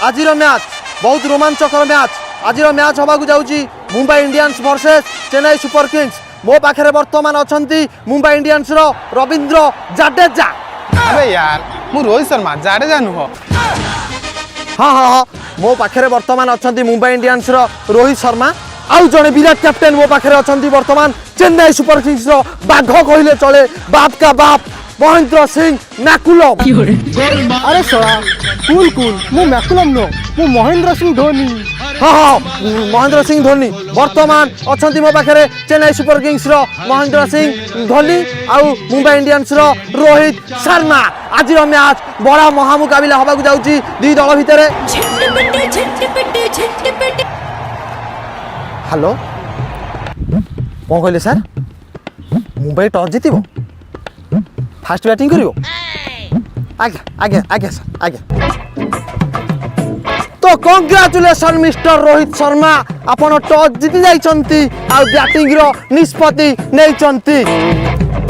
आज मैच बहुत रोमांचकर मैच आज मैच हवा जाऊँगी Mumbai Indians versus Chennai super Kings. मो पाखे बर्तमान अच्छा मुंबई इंडियंस रवींद्र जाडेजा। अरे यार मु रोहित शर्मा जाडेजा नुह। हाँ हाँ हाँ मो पाखे बर्तमान अच्छा मुंबई इंडियंस रोहित शर्मा आउ जड़े विराट कैप्टेन मो पाखे अच्छा बर्तमान चेन्नई सुपर किंग्स बाघ कहले चले बाप का बाप महेंद्र सिंह मैकुलम। अरे सला कूल कूल मु मैकुलम नो मु महेंद्र सिंह धोनी। हाँ हाँ महेंद्र सिंह धोनी बर्तमान अच्छा मो पाखे चेन्नई सुपर किंग्स महेंद्र सिंह धोनी आउ मुंबई इंडियंस रोहित शर्मा। आज मैच बड़ा महामुकाबिला हवा जाऊँगी दुई दल भितर। हेलो कौन कहले सर मुंबई टॉस जीतब फास्ट बैटिंग करियो। आज्ञा आज्ञा आज्ञा सर आज्ञा। तो कंग्रेचुलेशन मिस्टर रोहित शर्मा आपण टॉस जीति जाइछंती आ बैटिंग रो निष्पत्ति नेइछंती।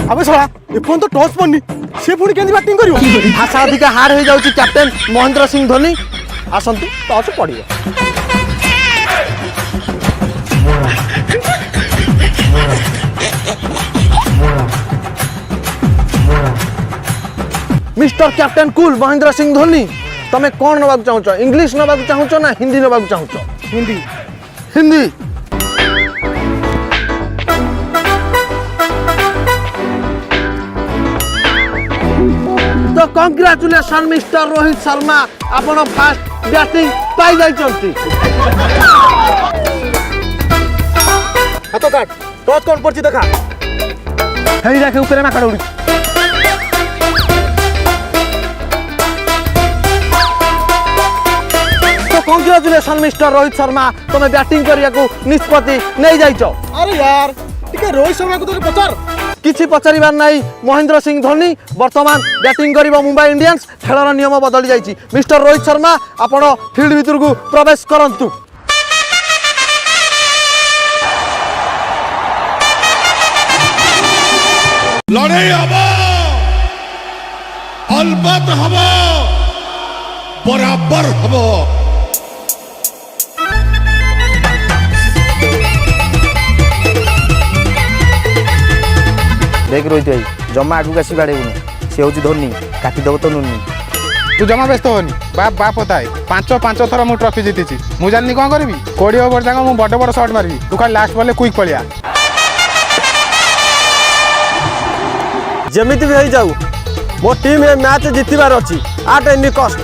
अबे सला एफोन तो टॉस पन्नी से पुणी केंदी बैटिंग करियो। आशा अधिका हार हो जाउची कैप्टेन महेंद्र सिंह धोनी आसंती टॉस पड़ियो। Mister captain cool Mahendra Singh Dhoni तमे कौन नबाक चाहूच इंग्लिश नबाक चाहूच ना हिंदी नबाक चाहूच। हिंदी हिंदी तो कंग्रेचुलेशन मिस्टर रोहित शर्मा आपण फास्ट बैटिंग पाई जाइछंती। हाथ काट टॉस कौन पड़ची देखा। हेई देखे ऊपर में काडुड़ी। कंग्रेचुलेशन मिस्टर रोहित शर्मा तुम बैटिंग करिया को निष्पत्ति नहीं जाइछो। अरे यार टिके रोहित शर्मा को तो पचार किसी पचारिबार नहीं। महेंद्र सिंह धोनी वर्तमान बैटिंग करिबो मुंबई इंडियंस खेलर नियम बदली जाइछि। मिस्टर रोहित शर्मा आपण फील्ड भीतर को प्रवेश करंतु। लड़ाई हबो अलबत हबो बराबर हबो। देख रोहित भाई जमा आगू आसी बाड़ेबुनि से हूँ धोनी काटिदेव तो नुनी। तू जमा व्यस्त होनी बाप बाप होता है पांच थर मु ट्रॉफी जीती मु जानी कौन करी 20 ओवर जाक मु बड़ बड़ शॉट मारी तू खाली लास्ट बॉल क्विक पलिया। जमिति भी जाऊ मो टीम ए मैच जितबार अच्छी आट एनी कस्ट।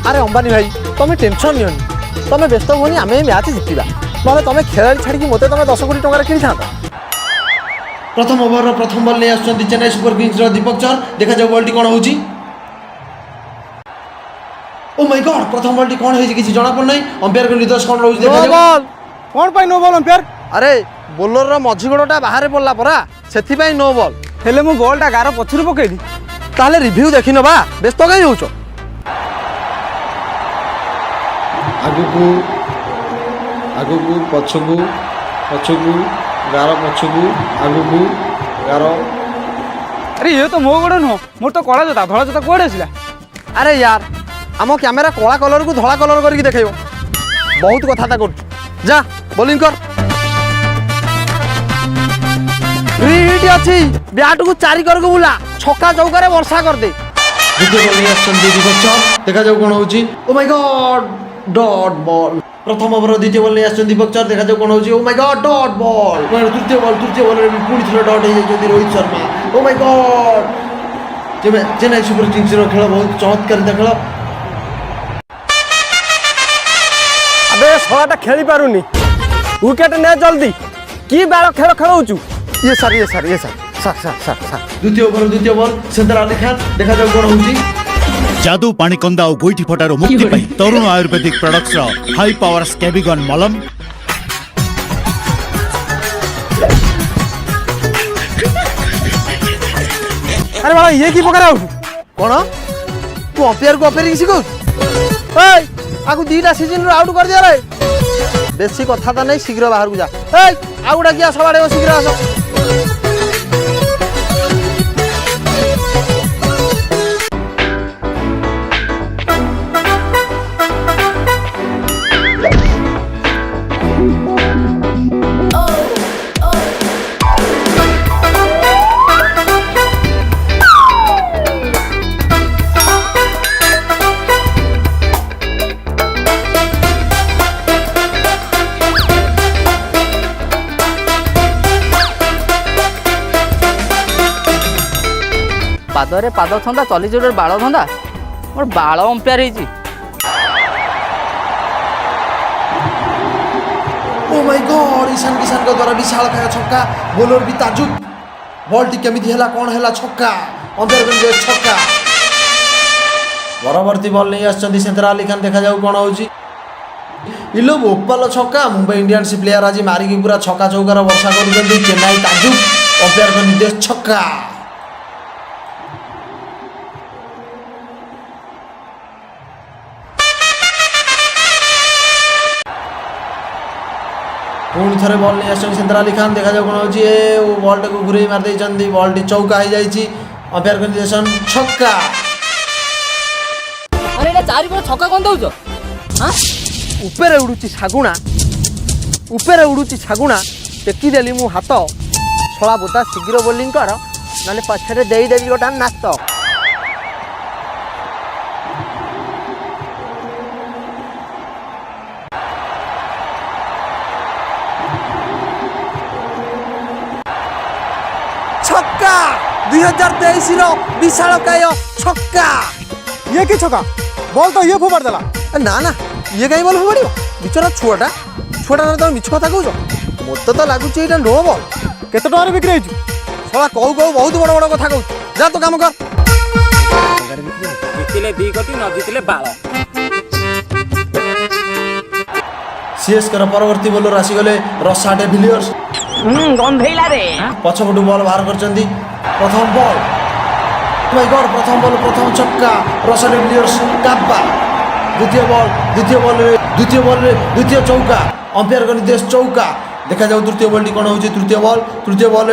अरे अंबानी भाई तुम टेंशन नियनि तुम व्यस्त होनी आम मैच जितवा ना तुम खेला छाड़ी मत तुम 10 कोटी टंका किनी था। प्रथम ओवर प्रथम बॉल नहीं आसुचंती चेन्नई सुपर किंग्स दीपक चहर। देखा जाऊ बॉल टी कौन होची। ओ माय गॉड प्रथम बॉल टी कौन होई किसी जଣା पड़ नहीं। अंपायर को निर्देश कौन रहउछ देखा जाऊ। बॉल कौन पाई नो बॉल अंपायर। अरे बोलर रो मझी गोड़टा बाहर पड़ला परा सेथि पई नो बॉल। हेले मु बॉल टा गार पछुर पकेदी ताले रिव्यू देखि नबा व्यस्त कई होउछ। आगुकू आगुकू पछकू पछकू गार पछकू आगुकू गार। अरे ये तो मो गोड़ नुह मोर तो कला जोता धला जोता कोड़े आसिला। अरे यार आम कैमेरा कला कलर को धला कलर करके देखो बहुत कथा कर जा बोलिंग कर। हिट अच्छी बैट को चारि कर बुला छक्का चौका वर्षा कर दे। द्वितीय बॉल नहीं दीपक चहर देखा जाऊ कौन होची। Oh my God dot ball. प्रथम ओवर द्वितीय बॉल नहीं दीपक चहर देखा जाऊ कौन होची। Oh my God dot ball. तृतीय बॉल रे पुणी थोड़ा डॉट हो जाइछथि Rohit Sharma. Oh my God Chennai super kings रो खेल बहुत चमत्कारिता खेल। अबे सलाटा खेली पारुनी विकेट ने जल्दी की बार खेल खेलौचु। ये सर द्वितीय ओवर द्वितीय बॉल सेंटर अली खान देखा जाऊ कौन होची। जादू पाणिकंदा और गोईठी फटार मुक्ति पाई तरुण आयुर्वेदिक प्रोडक्ट्स रो हाई पावर स्कैबिगन मलम। अरे बाबा ये की पकड़ा कौन तू अंपायर को अपेयर किसी को ए आगु दीटा सीजन रो आउट कर दिया रे। बेसी कथा तो नहीं शीघ्र बाहर को जा। ए आउटा किया सबाड़े शीघ्र आस। ପାଦରେ ପାଦ ଥନ୍ଦା ଚଲିଛି ଗୋଟେ ବାଳ ଧନ୍ଦା ମୋର ବାଳ ଅମ୍ପେୟାର ହେଇଛି। Oh my God Ishan Kishan का द्वारा विशाल खाया छक्का बोलर भी ताजुब बॉल टी केमिति हैला कोन हैला छक्का अंदर गन छक्का परवर्ती बॉल नहीं आछंती सेंटर अली खान देखा जाऊ कोन होउची इलो भोपाल छक्का मुंबई इंडियंस प्लेयर आज मारी की पूरा छक्का चौकार वर्षा कर चेन्नई ताजुब अंपायर का निर्देश छक्का पुणी थे बल नहीं आस सेंटर अली खान देखा जाऊ कौन हो बल टा घूरे मारिदे बल टी चौका हो जाए अंपायर का निर्देशन छक्का अरे एटा चारि पर छक्का कोन दउछ हां उपरे उड़ुची छागुणा उपरे उड़ुची छागुणा टेकी देली मु हाथ छला बोता शीघ्र बोलिंग कर नाले पछरे देई देबी गोटा नाच छक्का 2023 रो विशालकाय छक्का ये की छक्का बॉल तो ये फोपाड़ देला ना ना ये कहीं बल फोपाड़ बिचरा छुआटा तुम मिछ कथा कहूछ मत तो लगुच ये नो बल केते टका बिक्री होइछु सला कहू कहू बहुत बड़ बड़ कथा कहू जा तो काम कर जितिले 2 कोटी न जितिले 12 सीएस कर परवर्ती बॉलर आसी गले रसा डेविलियर्स गंधैला रे पछपटू बॉल बाहर करचंदी प्रथम बॉल माय गॉड प्रथम बॉल प्रथम छक्का रसा डेविलियर्स काब्बा द्वितीय बॉल द्वितीय चौका अंपायर का निर्देश चौका देखा जाऊ तृतीय बॉल टी कौन हो तृतीय बॉल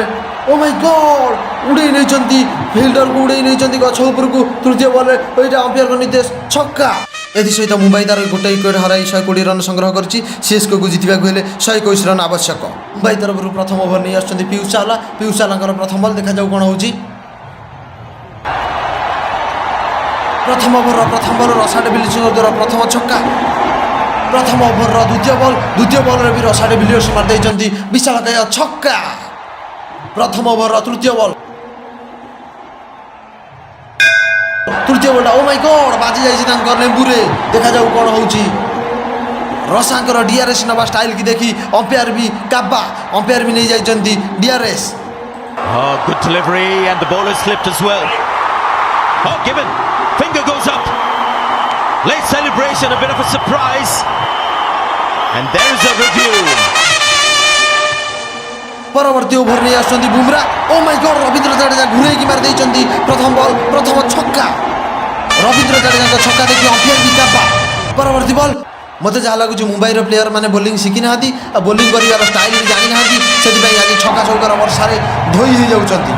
ओ माय गॉड उड़े नहीं फिल्डर को उड़े नहीं गछ ऊपर को तृतीय बॉल एटा अंपायर का निर्देश छक्का एथि सहित मुंबई तार गोटे विकेट हराई 120 रन संग्रह करछि सीएसके को जितबा हेले 121 रन आवश्यक मुंबई तरफ प्रथम ओवर नहीं आछंती पीयूष चावला प्रथम बॉल देखा जाऊ कौन होउची प्रथम ओवर रसा डेविलियर्स द्वारा प्रथम छक्का प्रथम ओवर द्वितीय बॉल रे भी रसा डेविलियर्स मार देइचंती विशालकाय छक्का प्रथम ओवर तृतीय बॉल ओ माय गॉड बाजी जाइछि तांकर लेंबुरे देखा जाऊ कोन होउची रसांकर डीआरएस नबा स्टाइल की देखी अंपायर भी काब्बा अंपायर भी नहीं जाइचंती DRS good delivery and the ball has slipped as well. Given finger goes up, late celebration, a bit of a surprise, and there is a review. परवर्ती ओवर नहीं आछंती Bumrah oh my God Ravindra Jadeja घुरे की मार देइचंती प्रथम ball प्रथम छक्का रविंद्र जडेजा का छक्का देखि अंपायर भी काब्बा परवर्ती बॉल मते जा लागु मुंबई रो प्लेयर माने बॉलिंग शिखि नाहादी आ बॉलिंग करिवार स्टाइल भी जानि नाहादी सेति पई आज छक्का चौकार वर्षा रे धोई हो जाउचंती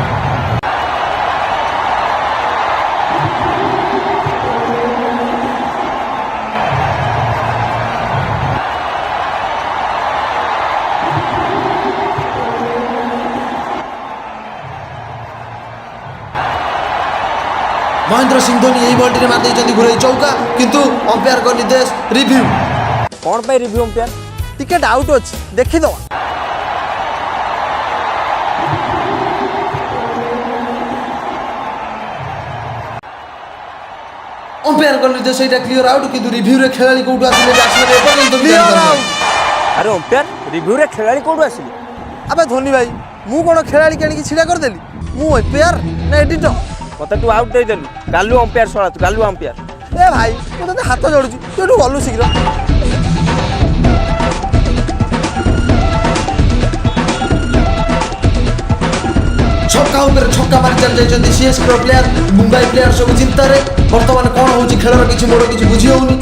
महेंद्र सिंह धोनी यही बॉल टी मार देइचंती घुरे चौका किंतु अंपायर को निर्देश रिव्यू कौन पे रिव्यू अंपायर टिके डाउट अछि देखि दो अंपायर को निर्देश एटा क्लियर आउट किंतु रिव्यू रे खेलाड़ी कोठु आसिले बैट्समैन एपर्यंत क्लियर आउट अरे अंपायर रिव्यू रे खेलाड़ी कोठु आसिले अबे धोनी भाई मु कोन खेलाड़ी केनी छिडा कर देली मु अंपायर ना एडिटर मत तू आउट दे देलु गालू अंपायर सोला तू गालू अंपायर ए भाई तू तो हाथ जोड़ुची तू गलु शीघ्र छक्का ऊपर छक्का मारी चल जाइछंती सीएसके प्लेयर मुंबई प्लेयर सब चिंता रे वर्तमान कोन होउची खेलर किछि मोर किछि बुझी होउनी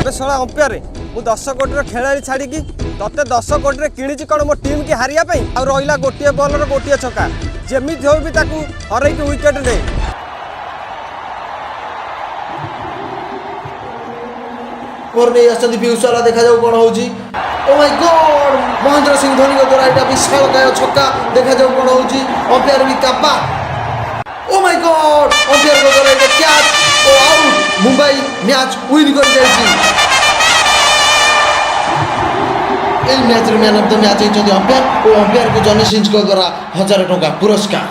अबे सोला अंपायर मु 10 कोटी रो खेलाड़ी छाड़ी की तते 10 कोटी रे किणीची कोन मो टीम की हारिया पई आ रहिला गोटिए बॉलर गोटिए छक्का जेमिति हो भी ताकू हरै की विकेट दे और नहीं आछंती पीयूष चावला देखा जाऊ कोन होउची ओ माय गॉड महेंद्र सिंह धोनी को द्वारा एटा विशालकाय छक्का देखा जाऊ कोन होउची अंपायर भी काब्बा ओ माय गॉड अंपायर को द्वारा एटा कैच ओ आउट मुंबई मैच विन कर जायछि ए मैच रे मैन ऑफ द मैच होइछंती अंपायर ओ अंपायर को जॉनी सिंह को द्वारा 1000 टका पुरस्कार